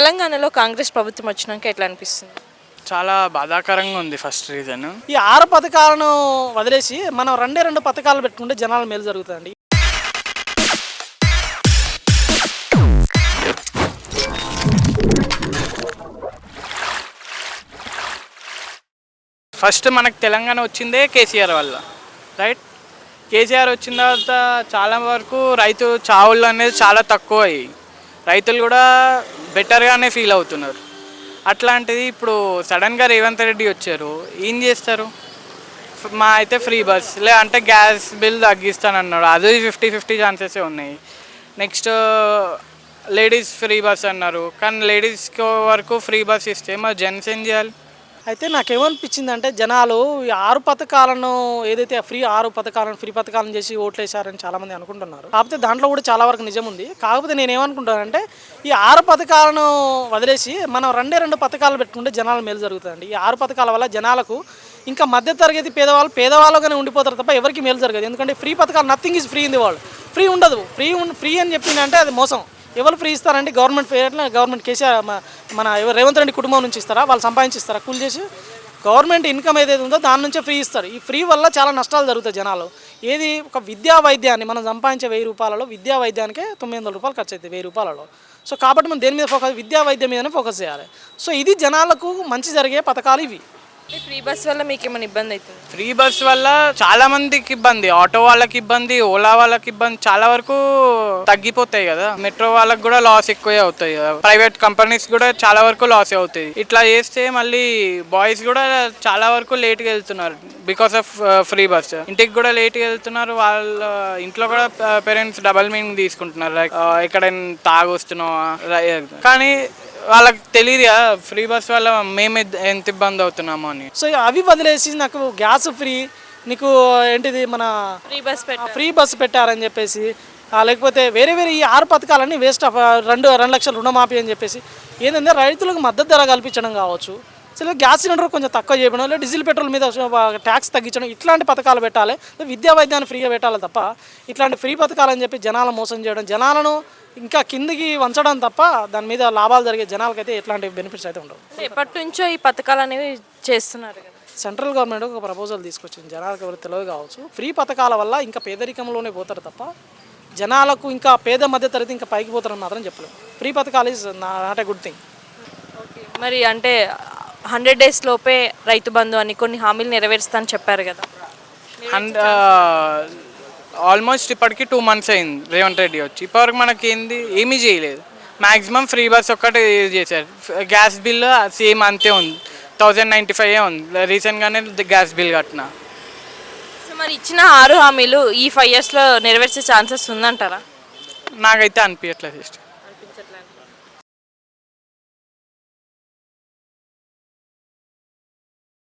తెలంగాణలో కాంగ్రెస్ ప్రభుత్వం వచ్చినాక ఎట్లా అనిపిస్తుంది? చాలా బాధాకరంగా ఉంది. ఫస్ట్ రీజన్ ఈ 6 పథకాలను వదిలేసి మనం రెండే 2 పథకాలు పెట్టుకుంటే జనాల మేలు జరుగుతుందండి. ఫస్ట్ మనకు తెలంగాణ వచ్చిందే కేసీఆర్ వల్ల, రైట్? కేసీఆర్ వచ్చిన తర్వాత చాలా వరకు రైతు చావులు అనేది చాలా తక్కువ అయ్యి రైతులు కూడా బెటర్గానే ఫీల్ అవుతున్నారు. అట్లాంటిది ఇప్పుడు సడన్గా రేవంత్ రెడ్డి వచ్చారు, ఏం చేస్తారు? మా అయితే ఫ్రీ బస్ అంటే గ్యాస్ బిల్ తగ్గిస్తానన్నాడు, అది 50-50 ఛాన్సెసే ఉన్నాయి. నెక్స్ట్ లేడీస్ ఫ్రీ బస్ అన్నారు, కానీ లేడీస్కి వరకు ఫ్రీ బస్ ఇస్తే మరి జెంట్స్ ఏం చేయాలి? అయితే నాకేమనిపించింది అంటే జనాలు ఈ 6 పథకాలను ఏదైతే ఫ్రీ పథకాలను చేసి ఓట్లు వేశారని చాలామంది అనుకుంటున్నారు. కాకపోతే దాంట్లో కూడా చాలా వరకు నిజం ఉంది. కాకపోతే నేను ఏమనుకుంటానంటే ఈ 6 పథకాలను వదిలేసి మనం రెండే 2 పథకాలు పెట్టుకుంటే జనాల మేలు జరుగుతుందండి. ఈ 6 పథకాల వల్ల జనాలకు ఇంకా మధ్యతరగతి పేదవాళ్ళుగానే ఉండిపోతారు తప్ప ఎవరికి మేలు జరగదు. ఎందుకంటే ఫ్రీ పథకాలు nothing is free in the world. Free ఉండదు. ఫ్రీ అని చెప్పిందంటే అది మోసం. ఎవరు ఫ్రీ ఇస్తారండి? గవర్నమెంట్ కేసీఆర్ మన రేవంత్ రెడ్డి కుటుంబం నుంచి ఇస్తారా? వాళ్ళు సంపాదించిస్తారా కూలి చేసి? గవర్నమెంట్ ఇన్కమ్ ఏదైతే ఉందో దాని నుంచే ఫ్రీ ఇస్తారు. ఈ ఫ్రీ వల్ల చాలా నష్టాలు జరుగుతాయి జనాలు. ఏది ఒక విద్యా వైద్యాన్ని మనం సంపాదించే 1000 రూపాయలలో విద్యా వైద్యానికే 900 రూపాయలు ఖర్చు అవుతాయి 1000 రూపాయలలో. సో కాబట్టి మనం దేని మీద విద్యా వైద్యం మీదనే ఫోకస్ చేయాలి. సో ఇది జనాలకు మంచి జరిగే పథకాలు ఇవి. ఫ్రీ బస్ వల్ల మీకు ఏమైనా ఇబ్బంది అవుతుంది? ఫ్రీ బస్ వల్ల చాలా మందికి ఇబ్బంది, ఆటో వాళ్ళకి ఇబ్బంది, ఓలా వాళ్ళకి ఇబ్బంది, చాలా వరకు తగ్గిపోతాయి కదా. మెట్రో వాళ్ళకి కూడా లాస్ ఎక్కువే అవుతాయి కదా. ప్రైవేట్ కంపెనీస్ కూడా చాలా వరకు లాస్ అవుతాయి. ఇట్లా చేస్తే మళ్ళీ బాయ్స్ కూడా చాలా వరకు లేట్గా వెళ్తున్నారు బికాస్ ఆఫ్ ఫ్రీ బస్. ఇంటికి కూడా లేట్గా వెళ్తున్నారు. వాళ్ళ ఇంట్లో కూడా పేరెంట్స్ డబల్ మీనింగ్ తీసుకుంటున్నారు, లైక్ ఎక్కడైనా తాగొస్తున్నావా. కానీ వాళ్ళకి తెలియదు కదా ఫ్రీ బస్ వల్ల మేము ఎంత ఇబ్బంది అవుతున్నామో అని. సో అవి వదిలేసి నాకు గ్యాస్ ఫ్రీ, నీకు ఏంటిది మన ఫ్రీ బస్ పెట్టారని చెప్పేసి, లేకపోతే వేరే ఈ 6 పథకాలన్నీ వేస్ట్ ఆఫ్ 2 లక్షల రుణమాఫీ అని చెప్పేసి ఏంటంటే రైతులకు మద్దతు ధర కల్పించడం కావచ్చు, అసలు గ్యాస్ సిలిండర్ కొంచెం తక్కువ చేయడం, లేదా డీజిల్ పెట్రోల్ మీద ట్యాక్స్ తగ్గించడం, ఇట్లాంటి పథకాలు పెట్టాలి. విద్యా వైద్యాన్ని ఫ్రీగా పెట్టాలి తప్ప ఇట్లాంటి ఫ్రీ పథకాలని చెప్పి జనాలను మోసం చేయడం, జనాలను ఇంకా కిందికి వంచడం తప్ప దాని మీద లాభాలు జరిగే జనాలకైతే ఎట్లాంటి బెనిఫిట్స్ అయితే ఉండవు. ఎప్పటి నుంచో ఈ పథకాలు అనేవి చేస్తున్నారు కదా. సెంట్రల్ గవర్నమెంట్ ఒక ప్రపోజల్ తీసుకొచ్చింది, జనాలకు ఎవరు తెలియదు కావచ్చు. ఫ్రీ పథకాల వల్ల ఇంకా పేదరికంలోనే పోతారు తప్ప జనాలకు ఇంకా పేద మధ్య తరగతి ఇంకా పైకి పోతారని మాత్రం చెప్పలేము. ఫ్రీ పథకాలు is not a good thing. మరి అంటే 100 days లోపే రైతు బంధు అని కొన్ని హామీలు నెరవేరుస్తానని చెప్పారు కదా. అండ్ ఆల్మోస్ట్ ఇప్పటికి 2 months అయింది రేవంత్ రెడ్డి వచ్చి. ఇప్పటివరకు మనకి ఏమీ చేయలేదు. మ్యాక్సిమం ఫ్రీ బస్ ఒక్కటే చేశారు. గ్యాస్ బిల్ సేమ్ అంతే ఉంది, 1095 ఉంది. రీసెంట్గానే గ్యాస్ బిల్ కట్టిన. సో మరి ఇచ్చిన 6 హామీలు ఈ 5 yearsలో నెరవేర్చే ఛాన్సెస్ ఉందంటారా? నాకైతే అనిపించట్లేదు.